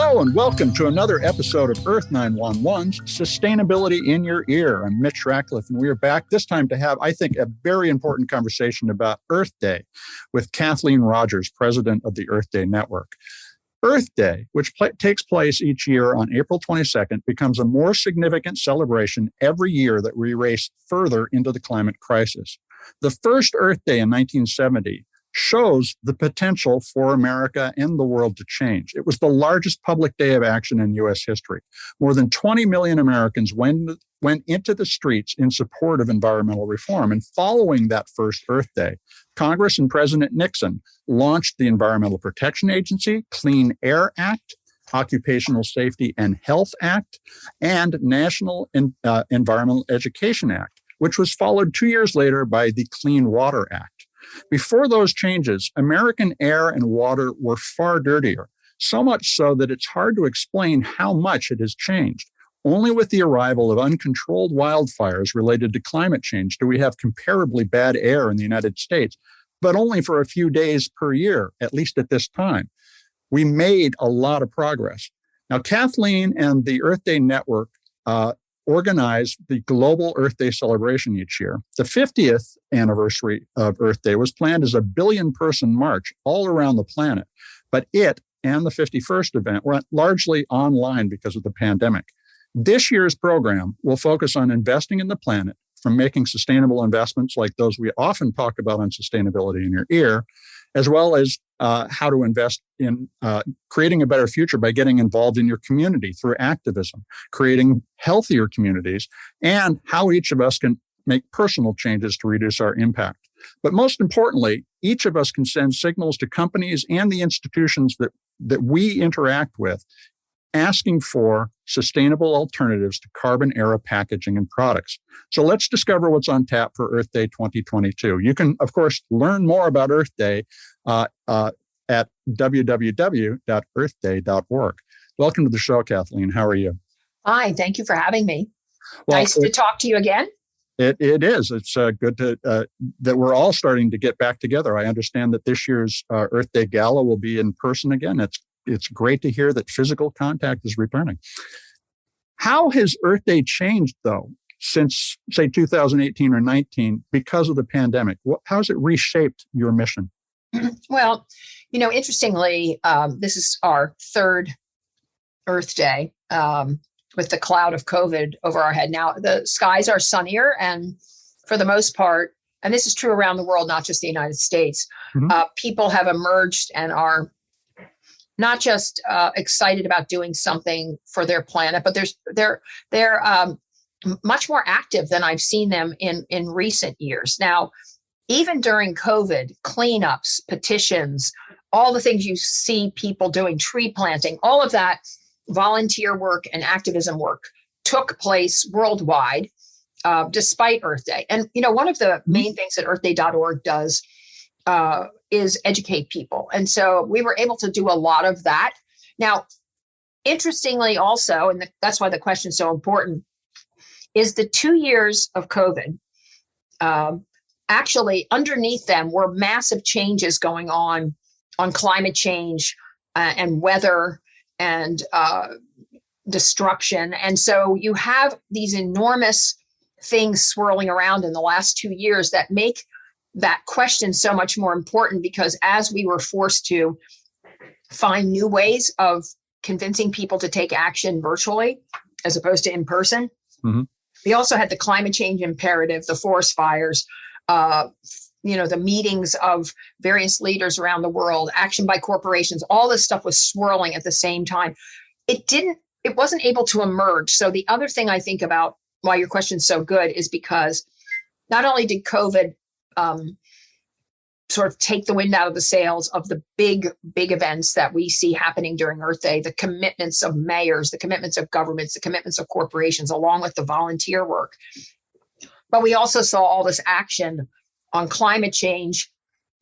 Hello and welcome to another episode of Earth911's Sustainability in Your Ear. I'm Mitch Ratcliffe, and we are back this time to have, I think, a very important conversation about Earth Day with Kathleen Rogers, president of the Earth Day Network. Earth Day, which takes place each year on April 22nd, becomes a more significant celebration every year that we race further into the climate crisis. The first Earth Day in 1970 shows the potential for America and the world to change. It was the largest public day of action in U.S. history. More than 20 million Americans went into the streets in support of environmental reform. And following that first Earth Day, Congress and President Nixon launched the Environmental Protection Agency, Clean Air Act, Occupational Safety and Health Act, and National Environmental Education Act, which was followed 2 years later by the Clean Water Act. Before those changes, American air and water were far dirtier, so much so that it's hard to explain how much it has changed. Only with the arrival of uncontrolled wildfires related to climate change do we have comparably bad air in the United States, but only for a few days per year, at least at this time. We made a lot of progress. Now, Kathleen and the Earth Day Network organize the global Earth Day celebration each year. The 50th anniversary of Earth Day was planned as a billion-person march all around the planet, but it and the 51st event went largely online because of the pandemic. This year's program will focus on investing in the planet, from making sustainable investments like those we often talk about on Sustainability in Your Ear, as well as how to invest in creating a better future by getting involved in your community through activism, creating healthier communities, and how each of us can make personal changes to reduce our impact. But most importantly, each of us can send signals to companies and the institutions that we interact with, asking for sustainable alternatives to carbon-era packaging and products. So let's discover what's on tap for Earth Day 2022. You can, of course, learn more about Earth Day at www.earthday.org. Welcome to the show, Kathleen. How are you? Fine. Thank you for having me. Well, nice to talk to you again. It is. It's good that we're all starting to get back together. I understand that this year's Earth Day Gala will be in person again. It's great to hear that physical contact is returning. How has Earth Day changed, though, since, say, 2018 or 19 because of the pandemic? How has it reshaped your mission? Well, interestingly, this is our third Earth Day with the cloud of COVID over our head. Now, the skies are sunnier, and for the most part, and this is true around the world, not just the United States, people have emerged and are not just excited about doing something for their planet, but they're much more active than I've seen them in recent years. Now, even during COVID, cleanups, petitions, all the things you see people doing, tree planting, all of that volunteer work and activism work took place worldwide, despite Earth Day. And, one of the main things that earthday.org does is educate people. And so we were able to do a lot of that. Now, interestingly also, and that's why the question is so important, is the 2 years of COVID, actually underneath them were massive changes going on climate change and weather and destruction. And so you have these enormous things swirling around in the last 2 years that make that question so much more important, because as we were forced to find new ways of convincing people to take action virtually as opposed to in person, we also had the climate change imperative, the forest fires, the meetings of various leaders around the world, action by corporations, all this stuff was swirling at the same time. It wasn't able to emerge. So the other thing I think about why your question's so good is because not only did COVID sort of take the wind out of the sails of the big events that we see happening during Earth Day, the commitments of mayors, the commitments of governments, the commitments of corporations, along with the volunteer work. But we also saw all this action on climate change,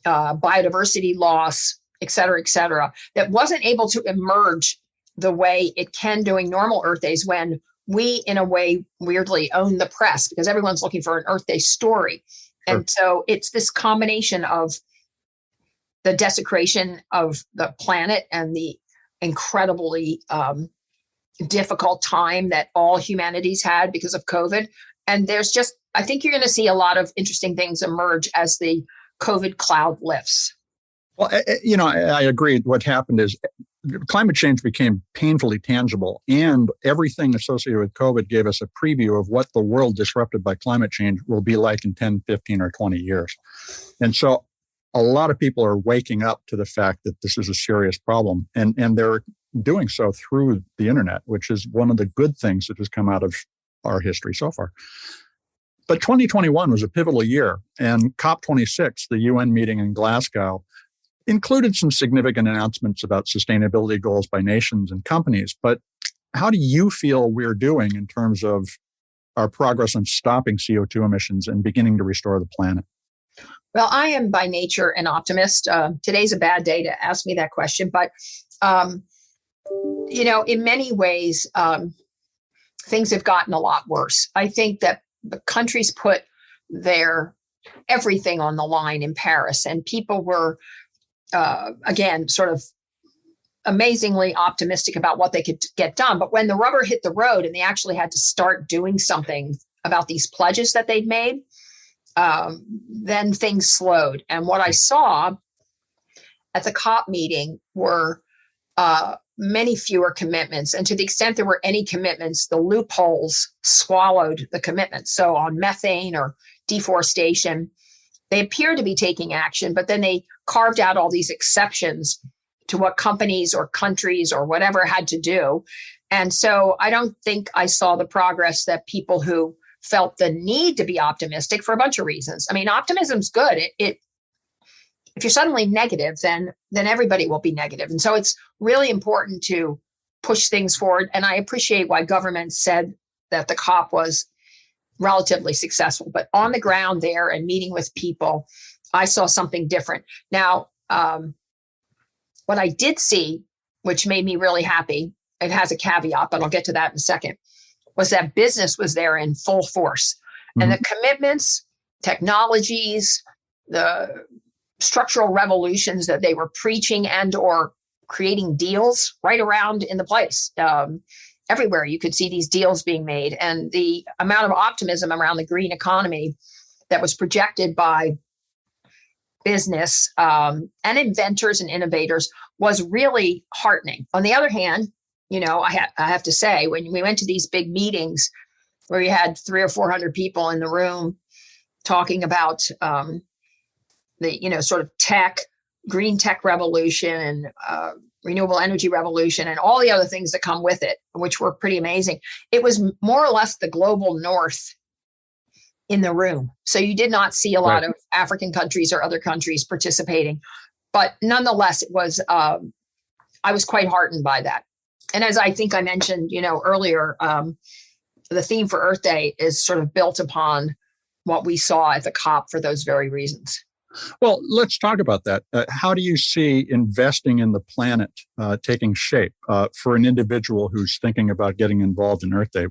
biodiversity loss, et cetera, that wasn't able to emerge the way it can during normal Earth Days, when we, in a way, weirdly own the press because everyone's looking for an Earth Day story. Sure. And so it's this combination of the desecration of the planet and the incredibly difficult time that all humanity's had because of COVID. And I think you're going to see a lot of interesting things emerge as the COVID cloud lifts. Well, I agree. What happened is climate change became painfully tangible, and everything associated with COVID gave us a preview of what the world disrupted by climate change will be like in 10, 15, or 20 years. And so a lot of people are waking up to the fact that this is a serious problem, and they're doing so through the internet, which is one of the good things that has come out of our history so far. But 2021 was a pivotal year, and COP26, the UN meeting in Glasgow, included some significant announcements about sustainability goals by nations and companies. But how do you feel we're doing in terms of our progress on stopping CO2 emissions and beginning to restore the planet? Well, I am by nature an optimist. Today's a bad day to ask me that question, but in many ways, things have gotten a lot worse. I think that the countries put their everything on the line in Paris, and people were again, sort of amazingly optimistic about what they could get done. But when the rubber hit the road and they actually had to start doing something about these pledges that they'd made, then things slowed. And what I saw at the COP meeting were many fewer commitments. And to the extent there were any commitments, the loopholes swallowed the commitments. So on methane or deforestation, they appeared to be taking action, but then they carved out all these exceptions to what companies or countries or whatever had to do. And so I don't think I saw the progress that people who felt the need to be optimistic for a bunch of reasons. I mean, optimism's good. If you're suddenly negative, then everybody will be negative. And so it's really important to push things forward. And I appreciate why governments said that the COP was relatively successful, but on the ground there and meeting with people, I saw something different. Now, what I did see, which made me really happy, it has a caveat, but I'll get to that in a second, was that business was there in full force. Mm-hmm. And the commitments, technologies, the structural revolutions that they were preaching and or creating deals right around in the place. Everywhere you could see these deals being made, and the amount of optimism around the green economy that was projected by business and inventors and innovators was really heartening. On the other hand, I have to say, when we went to these big meetings where you had 300 or 400 people in the room talking about the sort of green tech revolution and renewable energy revolution and all the other things that come with it, which were pretty amazing. It was more or less the global north in the room. So you did not see a lot of African countries or other countries participating, but nonetheless, it was, I was quite heartened by that. And as I think I mentioned, earlier, the theme for Earth Day is sort of built upon what we saw at the COP for those very reasons. Well, let's talk about that. How do you see investing in the planet taking shape for an individual who's thinking about getting involved in Earth Day?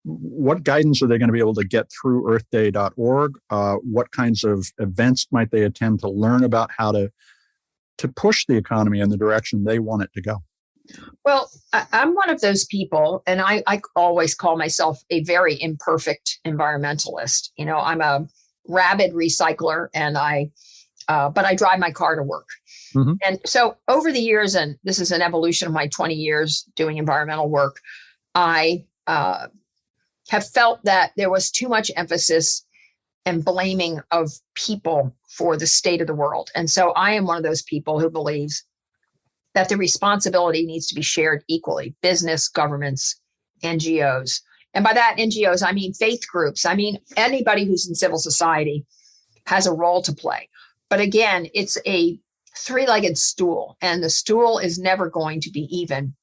What guidance are they going to be able to get through earthday.org? What kinds of events might they attend to learn about how to push the economy in the direction they want it to go? Well, I'm one of those people, and I always call myself a very imperfect environmentalist. I'm a rabid recycler, and but I drive my car to work. Mm-hmm. And so over the years, and this is an evolution of my 20 years doing environmental work, I have felt that there was too much emphasis and blaming of people for the state of the world. And so I am one of those people who believes that the responsibility needs to be shared equally, business, governments, NGOs. And by that, NGOs, I mean faith groups. I mean, anybody who's in civil society has a role to play. But again, it's a three-legged stool, and the stool is never going to be even.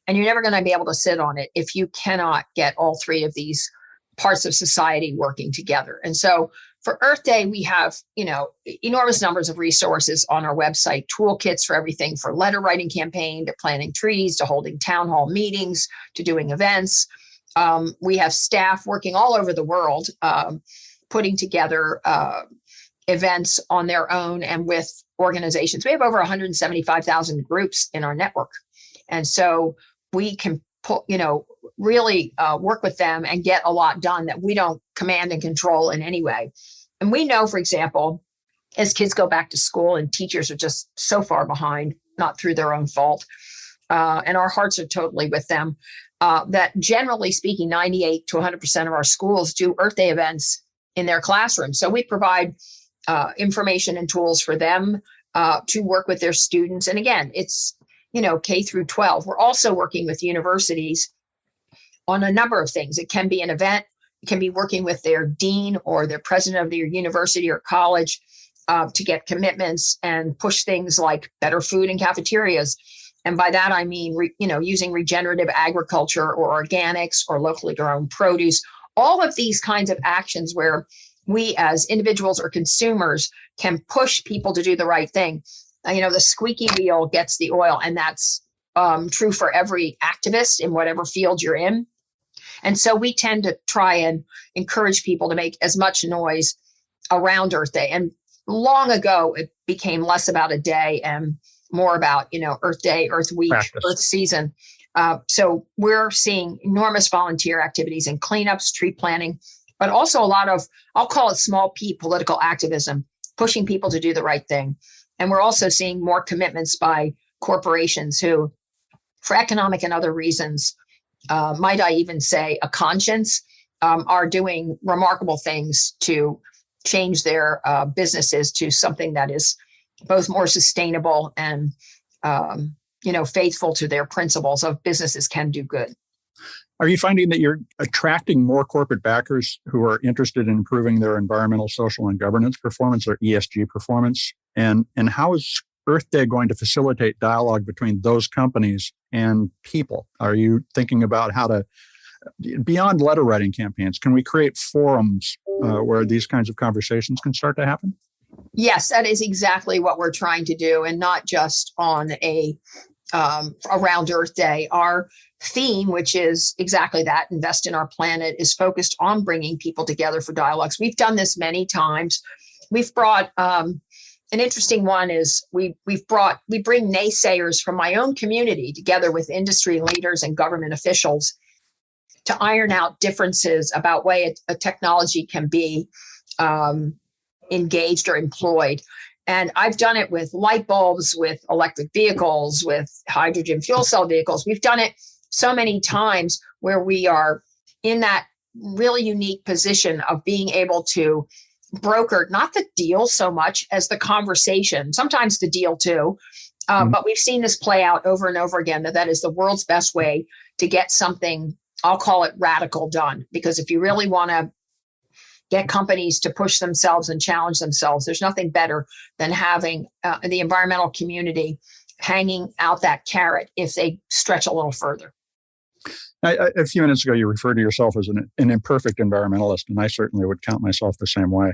And you're never going to be able to sit on it if you cannot get all three of these parts of society working together. And so for Earth Day, we have, enormous numbers of resources on our website, toolkits for everything from letter writing campaign to planting trees, to holding town hall meetings, to doing events. We have staff working all over the world, putting together events on their own and with organizations. We have over 175,000 groups in our network. And so we can really work with them and get a lot done that we don't command and control in any way. And we know, for example, as kids go back to school and teachers are just so far behind, not through their own fault, and our hearts are totally with them, that generally speaking, 98 to 100% of our schools do Earth Day events in their classrooms. So we provide information and tools for them to work with their students. And again, it's K through 12. We're also working with universities on a number of things. It can be an event. It can be working with their dean or their president of their university or college to get commitments and push things like better food in cafeterias. And by that, I mean, using regenerative agriculture or organics or locally grown produce, all of these kinds of actions where we as individuals or consumers can push people to do the right thing. The squeaky wheel gets the oil, and that's true for every activist in whatever field you're in. And so we tend to try and encourage people to make as much noise around Earth Day. And long ago, it became less about a day and more about, Earth Day, Earth Week, practice. Earth Season. So we're seeing enormous volunteer activities and cleanups, tree planting, but also a lot of, I'll call it small p political activism, pushing people to do the right thing. And we're also seeing more commitments by corporations who, for economic and other reasons, might I even say a conscience, are doing remarkable things to change their businesses to something that is both more sustainable and, faithful to their principles of businesses can do good. Are you finding that you're attracting more corporate backers who are interested in improving their environmental, social, and governance performance, or ESG performance? And how is Earth Day going to facilitate dialogue between those companies and people? Are you thinking about how to, beyond letter writing campaigns, can we create forums where these kinds of conversations can start to happen? Yes, that is exactly what we're trying to do, and not just on around Earth Day. Our theme, which is exactly that, Invest in Our Planet, is focused on bringing people together for dialogues. We've done this many times. We've brought an interesting one is we bring naysayers from my own community together with industry leaders and government officials to iron out differences about way a technology can be engaged or employed. And I've done it with light bulbs, with electric vehicles, with hydrogen fuel cell vehicles. We've done it so many times where we are in that really unique position of being able to broker, not the deal so much as the conversation, sometimes the deal too. But we've seen this play out over and over again, that is the world's best way to get something, I'll call it radical, done. Because if you really want to get companies to push themselves and challenge themselves, there's nothing better than having the environmental community hanging out that carrot if they stretch a little further. A few minutes ago, you referred to yourself as an imperfect environmentalist, and I certainly would count myself the same way.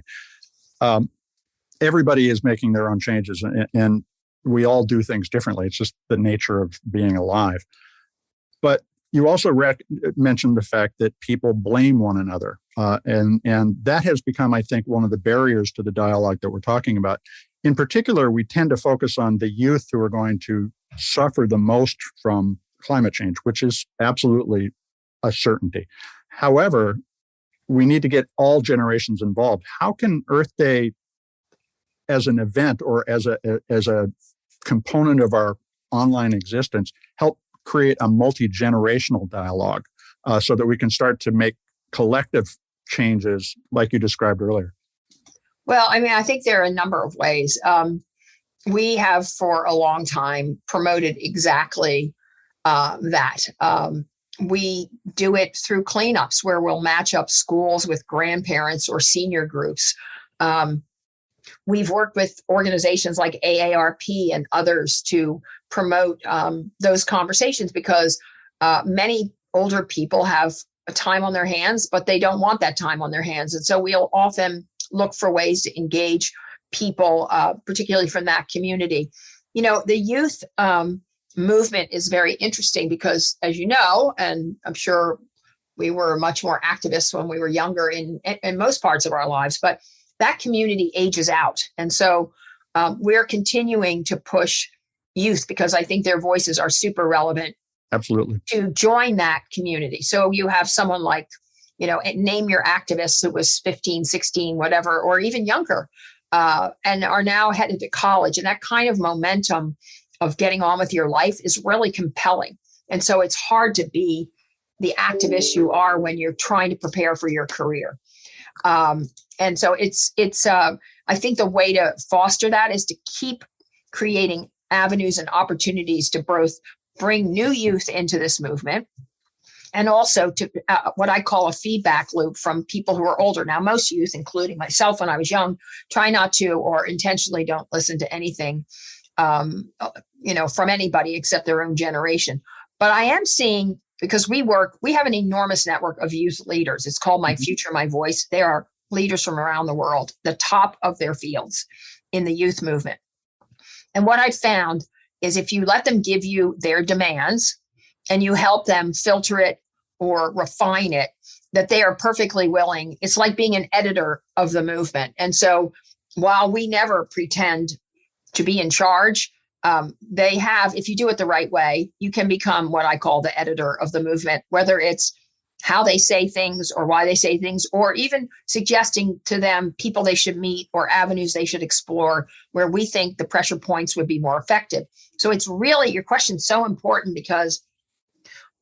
Everybody is making their own changes, and we all do things differently. It's just the nature of being alive. But you also mentioned the fact that people blame one another, and that has become, I think, one of the barriers to the dialogue that we're talking about. In particular, we tend to focus on the youth who are going to suffer the most from climate change, which is absolutely a certainty. However, we need to get all generations involved. How can Earth Day as an event or as a component of our online existence help create a multi-generational dialogue so that we can start to make collective changes like you described earlier? Well, I think there are a number of ways. We have for a long time promoted exactly that. We do it through cleanups where we'll match up schools with grandparents or senior groups. We've worked with organizations like AARP and others to promote those conversations because many older people have time on their hands, but they don't want that time on their hands. And so we'll often look for ways to engage people, particularly from that community. The youth movement is very interesting because, as you know, and I'm sure we were much more activists when we were younger in most parts of our lives, but that community ages out. And so we're continuing to push youth because I think their voices are super relevant. Absolutely. To join that community. So you have someone like, name your activist who was 15, 16, whatever, or even younger, and are now headed to college. And that kind of momentum of getting on with your life is really compelling. And so it's hard to be the activist you are when you're trying to prepare for your career. And so it's I think the way to foster that is to keep creating avenues and opportunities to both bring new youth into this movement, and also to what I call a feedback loop from people who are older. Now, most youth, including myself when I was young, try not to or intentionally don't listen to anything, from anybody except their own generation. But I am seeing, because we have an enormous network of youth leaders. It's called My Future, My Voice. There are leaders from around the world, the top of their fields in the youth movement. And what I found is if you let them give you their demands and you help them filter it or refine it, that they are perfectly willing. It's like being an editor of the movement. And so while we never pretend to be in charge, if you do it the right way, you can become what I call the editor of the movement, whether it's how they say things or why they say things, or even suggesting to them people they should meet or avenues they should explore where we think the pressure points would be more effective. So it's really, your question's so important because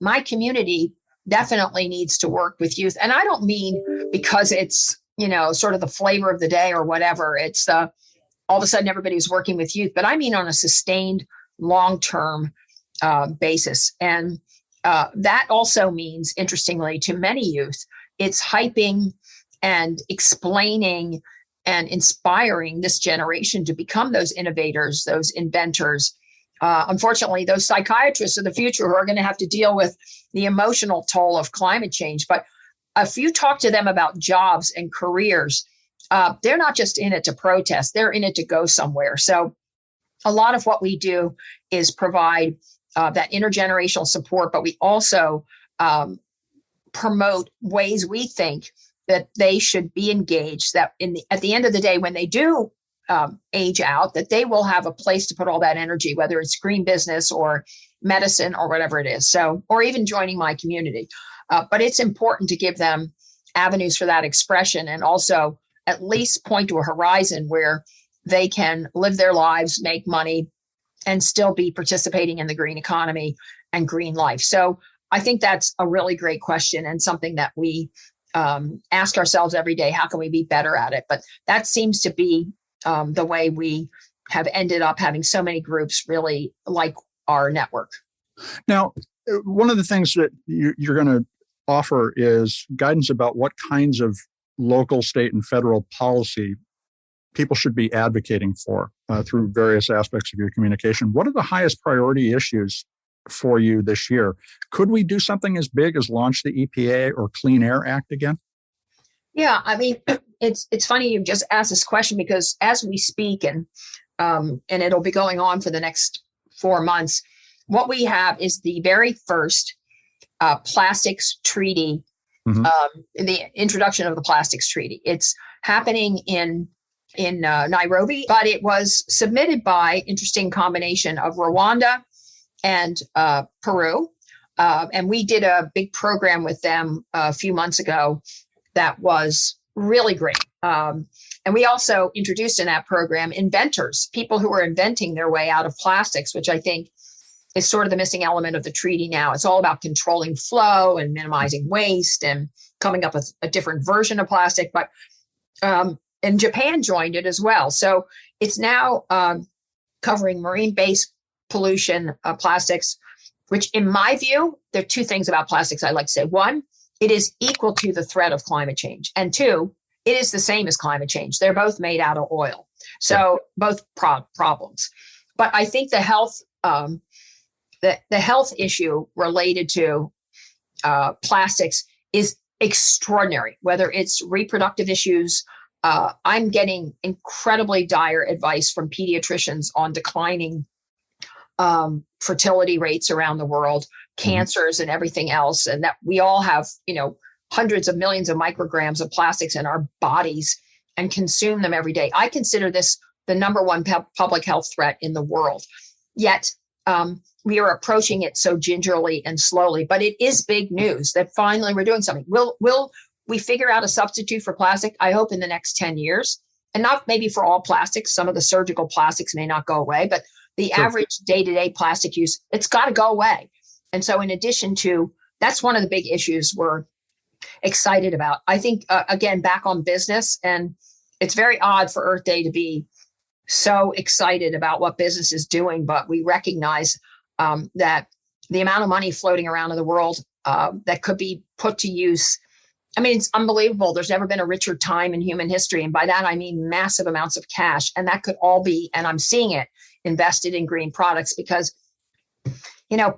my community definitely needs to work with youth. And I don't mean because it's, sort of the flavor of the day or whatever. It's all of a sudden everybody's working with youth, but I mean on a sustained long-term basis. And that also means, interestingly, to many youth, it's hyping and explaining and inspiring this generation to become those innovators, those inventors. Unfortunately, those psychiatrists of the future who are going to have to deal with the emotional toll of climate change. But if you talk to them about jobs and careers, they're not just in it to protest, they're in it to go somewhere. So a lot of what we do is provide that intergenerational support, but we also promote ways we think that they should be engaged, that at the end of the day, when they do age out, that they will have a place to put all that energy, whether it's green business or medicine or whatever it is. So, or even joining my community. But it's important to give them avenues for that expression and also at least point to a horizon where they can live their lives, make money, and still be participating in the green economy and green life. So I think that's a really great question and something that we ask ourselves every day. How can we be better at it? But that seems to be the way we have ended up having so many groups really like our network. Now, one of the things that you're going to offer is guidance about what kinds of local, state, and federal policy people should be advocating for through various aspects of your communication. What are the highest priority issues for you this year? Could we do something as big as launch the EPA or Clean Air Act again? Yeah, I mean, it's funny you just asked this question because as we speak, and it'll be going on for the next 4 months, what we have is the very first plastics treaty, the introduction of the plastics treaty. It's happening in Nairobi, but it was submitted by interesting combination of Rwanda and Peru. And we did a big program with them a few months ago that was really great. And we also introduced in that program inventors, people who are inventing their way out of plastics, which I think is sort of the missing element of the treaty now. It's all about controlling flow and minimizing waste and coming up with a different version of plastic. But and Japan joined it as well. So it's now covering marine-based pollution, plastics, which in my view, there are two things about plastics I'd like to say. One, it is equal to the threat of climate change. And two, it is the same as climate change. They're both made out of oil. So both problems. But I think the health issue related to plastics is extraordinary, whether it's reproductive issues. I'm getting incredibly dire advice from pediatricians on declining fertility rates around the world, cancers and everything else, and that we all have, hundreds of millions of micrograms of plastics in our bodies and consume them every day. I consider this the number one public health threat in the world. Yet we are approaching it so gingerly and slowly. But it is big news that finally we're doing something. Will we figure out a substitute for plastic? I hope in the next 10 years. And not maybe for all plastics. Some of the surgical plastics may not go away, but the average day-to-day plastic use, it's got to go away. And so in addition to, that's one of the big issues we're excited about. I think, again, back on business, and it's very odd for Earth Day to be so excited about what business is doing, but we recognize that the amount of money floating around in the world that could be put to use, I mean, it's unbelievable. There's never been a richer time in human history. And by that, I mean massive amounts of cash. And that could all be, and I'm seeing it, invested in green products because,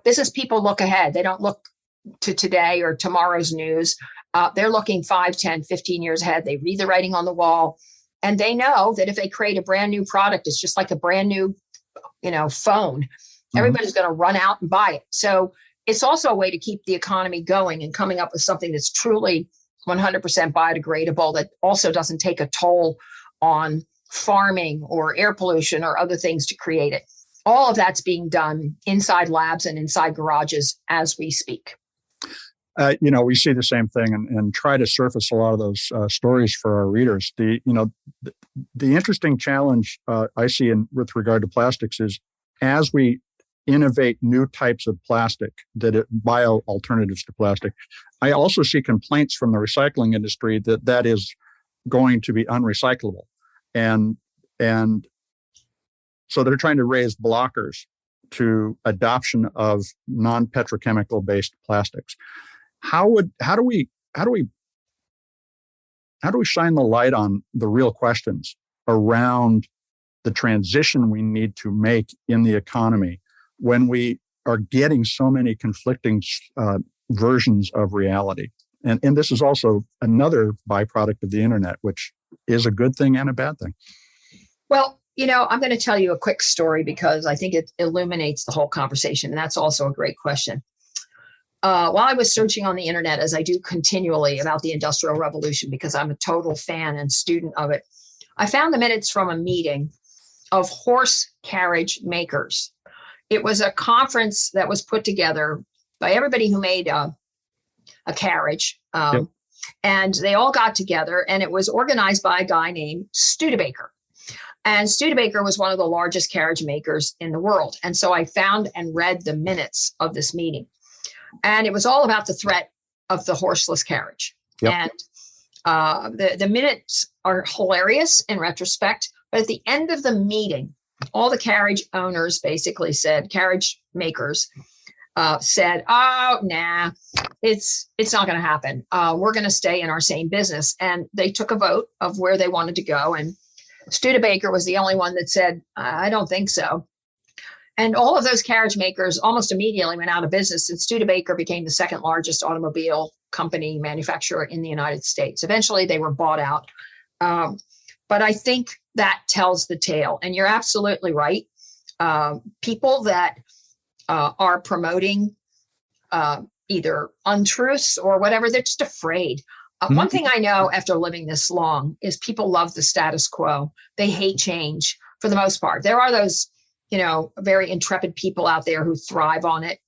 business people look ahead. They don't look to today or tomorrow's news. They're looking 5, 10, 15 years ahead. They read the writing on the wall. And they know that if they create a brand new product, it's just like a brand new, phone. Everybody's going to run out and buy it. So it's also a way to keep the economy going and coming up with something that's truly 100% biodegradable that also doesn't take a toll on farming or air pollution or other things to create it. All of that's being done inside labs and inside garages as we speak. We see the same thing and try to surface a lot of those stories for our readers. The interesting challenge I see with regard to plastics is as we innovate new types of plastic, bio alternatives to plastic, I also see complaints from the recycling industry that is going to be unrecyclable. And so they're trying to raise blockers to adoption of non-petrochemical based plastics. How do we shine the light on the real questions around the transition we need to make in the economy when we are getting so many conflicting versions of reality? And this is also another byproduct of the internet, which is a good thing and a bad thing. Well, I'm going to tell you a quick story because I think it illuminates the whole conversation. And that's also a great question. While I was searching on the internet, as I do continually, about the Industrial Revolution, because I'm a total fan and student of it, I found the minutes from a meeting of horse carriage makers. It was a conference that was put together by everybody who made a carriage. Yep. And they all got together, and it was organized by a guy named Studebaker. And Studebaker was one of the largest carriage makers in the world. And so I found and read the minutes of this meeting. And it was all about the threat of the horseless carriage. Yep. And the minutes are hilarious in retrospect. But at the end of the meeting, all the carriage owners basically said, carriage makers said, oh, nah, it's not going to happen. We're going to stay in our same business. And they took a vote of where they wanted to go. And Studebaker was the only one that said, I don't think so. And all of those carriage makers almost immediately went out of business, and Studebaker became the second largest automobile company manufacturer in the United States. Eventually, they were bought out. But I think that tells the tale. And you're absolutely right. People that are promoting either untruths or whatever, they're just afraid. One thing I know after living this long is people love the status quo. They hate change for the most part. There are those, very intrepid people out there who thrive on it.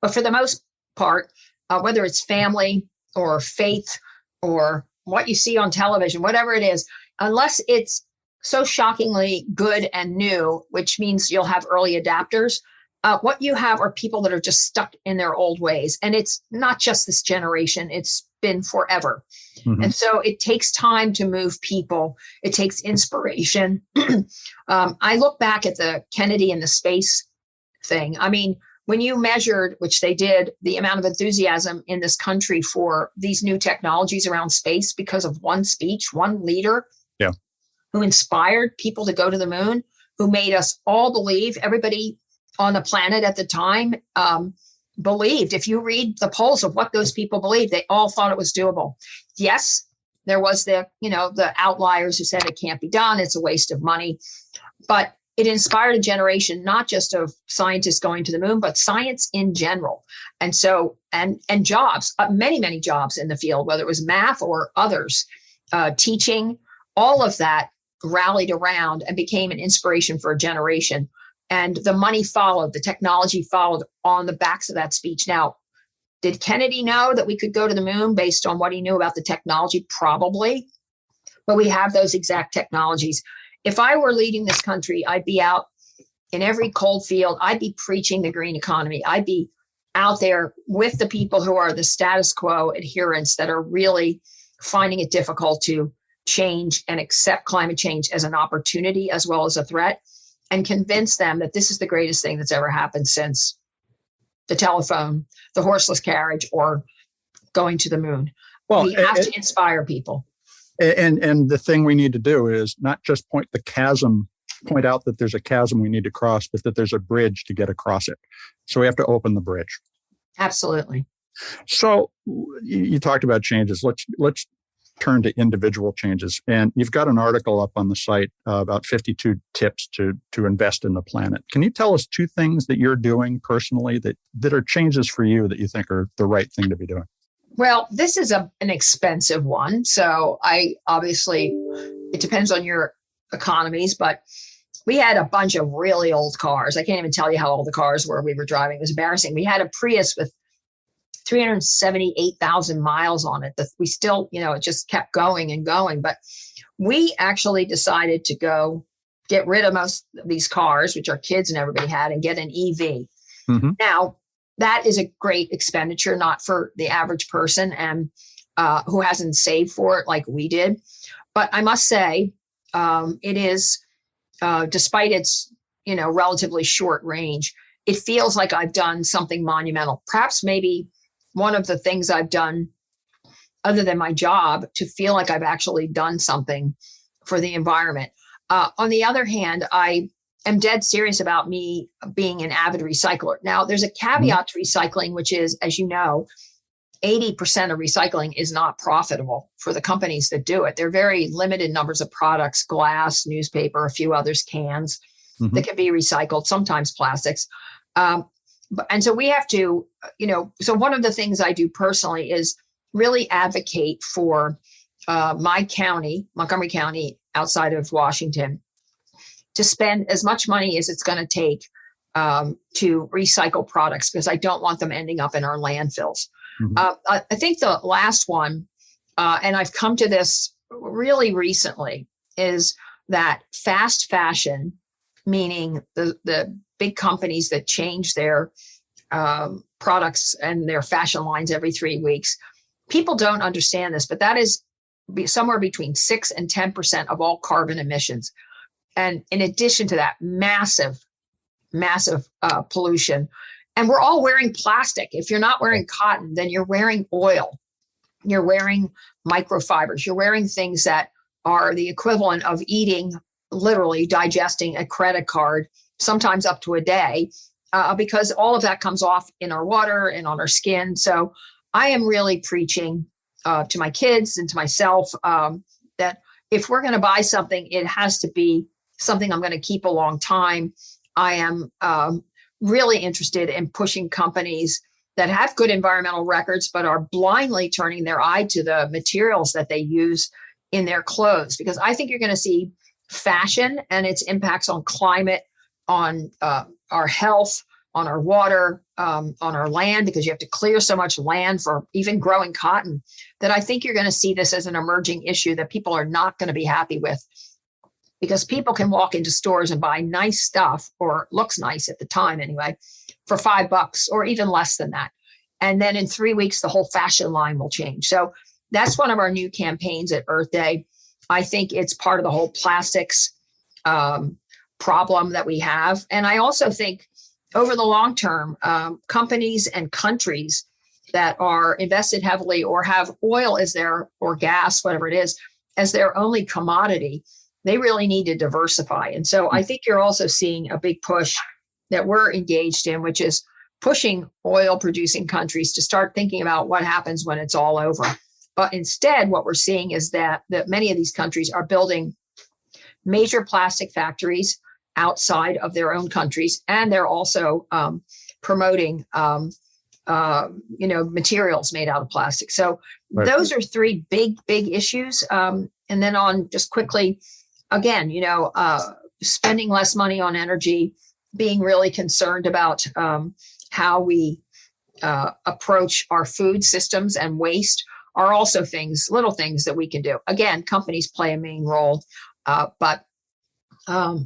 But for the most part, whether it's family or faith or what you see on television, whatever it is, unless it's so shockingly good and new, which means you'll have early adapters, what you have are people that are just stuck in their old ways. And it's not just this generation, it's been forever. Mm-hmm. And so it takes time to move people. It takes inspiration. I look back at the Kennedy and the space thing. I mean, when you measured, which they did, the amount of enthusiasm in this country for these new technologies around space because of one speech, one leader who inspired people to go to the moon, who made us all believe, everybody on the planet at the time believed. If you read the polls of what those people believed, they all thought it was doable. Yes, there was the outliers who said it can't be done. It's a waste of money. But it inspired a generation, not just of scientists going to the moon, but science in general. And so, and jobs, many, many jobs in the field, whether it was math or others, teaching, all of that rallied around and became an inspiration for a generation. And the money followed, the technology followed on the backs of that speech. Now, did Kennedy know that we could go to the moon based on what he knew about the technology? Probably. But we have those exact technologies. If I were leading this country, I'd be out in every cold field. I'd be preaching the green economy. I'd be out there with the people who are the status quo adherents that are really finding it difficult to change and accept climate change as an opportunity as well as a threat, and convince them that this is the greatest thing that's ever happened since the telephone, the horseless carriage, or going to the moon. Well, we have to inspire people. And the thing we need to do is not just point out that there's a chasm we need to cross, but that there's a bridge to get across it. So we have to open the bridge. Absolutely. So you talked about changes. Let's turn to individual changes. And you've got an article up on the site about 52 tips to invest in the planet. Can you tell us 2 things that you're doing personally that are changes for you that you think are the right thing to be doing? Well, this is an expensive one. So it depends on your economies, but we had a bunch of really old cars. I can't even tell you how old the cars were we were driving. It was embarrassing. We had a Prius with 378,000 miles on it. We still, it just kept going and going. But we actually decided to go get rid of most of these cars, which our kids and everybody had, and get an EV. Mm-hmm. Now, that is a great expenditure, not for the average person and who hasn't saved for it like we did. But I must say, it is, despite its, relatively short range, it feels like I've done something monumental. Perhaps maybe one of the things I've done other than my job to feel like I've actually done something for the environment. On the other hand, I am dead serious about me being an avid recycler. Now, there's a caveat to recycling, which is, as you know, 80% of recycling is not profitable for the companies that do it. There are very limited numbers of products, glass, newspaper, a few others, cans, that can be recycled, sometimes plastics. And so we have to, so one of the things I do personally is really advocate for my county, Montgomery County, outside of Washington, to spend as much money as it's going to take to recycle products, because I don't want them ending up in our landfills. I think the last one, and I've come to this really recently, is that fast fashion, meaning the big companies that change their products and their fashion lines every 3 weeks. People don't understand this, but that is somewhere between 6 and 10% of all carbon emissions. And in addition to that, massive pollution. And we're all wearing plastic. If you're not wearing cotton, then you're wearing oil. You're wearing microfibers. You're wearing things that are the equivalent of eating, literally digesting a credit card, sometimes up to a day, because all of that comes off in our water and on our skin. So I am really preaching to my kids and to myself that if we're going to buy something, it has to be something I'm going to keep a long time. I am really interested in pushing companies that have good environmental records, but are blindly turning their eye to the materials that they use in their clothes, because I think you're going to see fashion and its impacts on climate, on our health, on our water, on our land, because you have to clear so much land for even growing cotton, that I think you're going to see this as an emerging issue that people are not going to be happy with, because people can walk into stores and buy nice stuff, or looks nice at the time anyway, for $5 or even less than that. And then in 3 weeks, the whole fashion line will change. So that's one of our new campaigns at Earth Day. I think it's part of the whole plastics problem that we have. And I also think over the long term, companies and countries that are invested heavily or have oil as their, or gas, whatever it is, as their only commodity, they really need to diversify. And so I think you're also seeing a big push that we're engaged in, which is pushing oil producing countries to start thinking about what happens when it's all over. But instead, what we're seeing is that many of these countries are building major plastic factories outside of their own countries, and they're also promoting, materials made out of plastic. So those are 3 big issues. And then on just quickly, again, spending less money on energy, being really concerned about how we approach our food systems and waste are also little things that we can do. Again, companies play a main role, but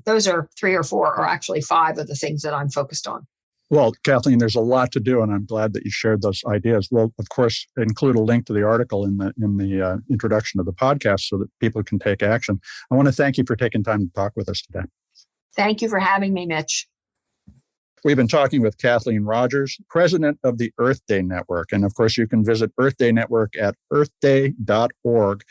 those are 3 or 4, or actually 5 of the things that I'm focused on. Well, Kathleen, there's a lot to do, and I'm glad that you shared those ideas. We'll, of course, include a link to the article in the introduction of the podcast so that people can take action. I want to thank you for taking time to talk with us today. Thank you for having me, Mitch. We've been talking with Kathleen Rogers, president of the Earth Day Network. And of course, you can visit Earth Day Network at earthday.org.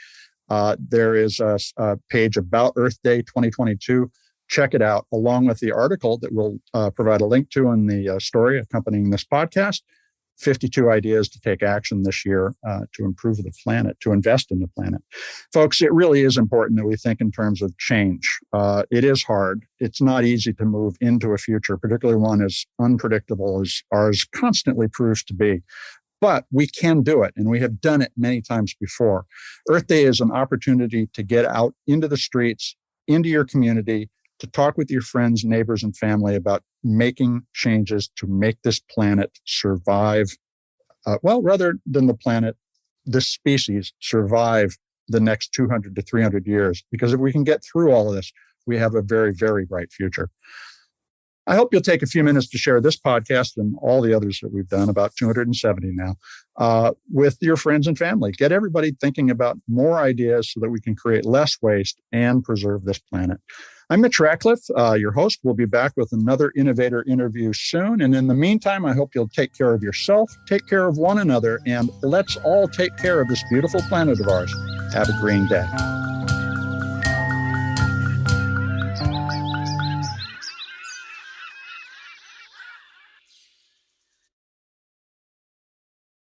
There is a page about Earth Day 2022. Check it out, along with the article that we'll provide a link to in the story accompanying this podcast. 52 ideas to take action this year to improve the planet, to invest in the planet. Folks, it really is important that we think in terms of change. It is hard. It's not easy to move into a future, particularly one as unpredictable as ours constantly proves to be. But we can do it, and we have done it many times before. Earth Day is an opportunity to get out into the streets, into your community, to talk with your friends, neighbors, and family about making changes to make this planet survive. Rather than the planet, this species survive the next 200 to 300 years. Because if we can get through all of this, we have a very, very bright future. I hope you'll take a few minutes to share this podcast and all the others that we've done, about 270 now, with your friends and family. Get everybody thinking about more ideas so that we can create less waste and preserve this planet. I'm Mitch Ratcliffe, your host. We'll be back with another innovator interview soon. And in the meantime, I hope you'll take care of yourself, take care of one another, and let's all take care of this beautiful planet of ours. Have a green day.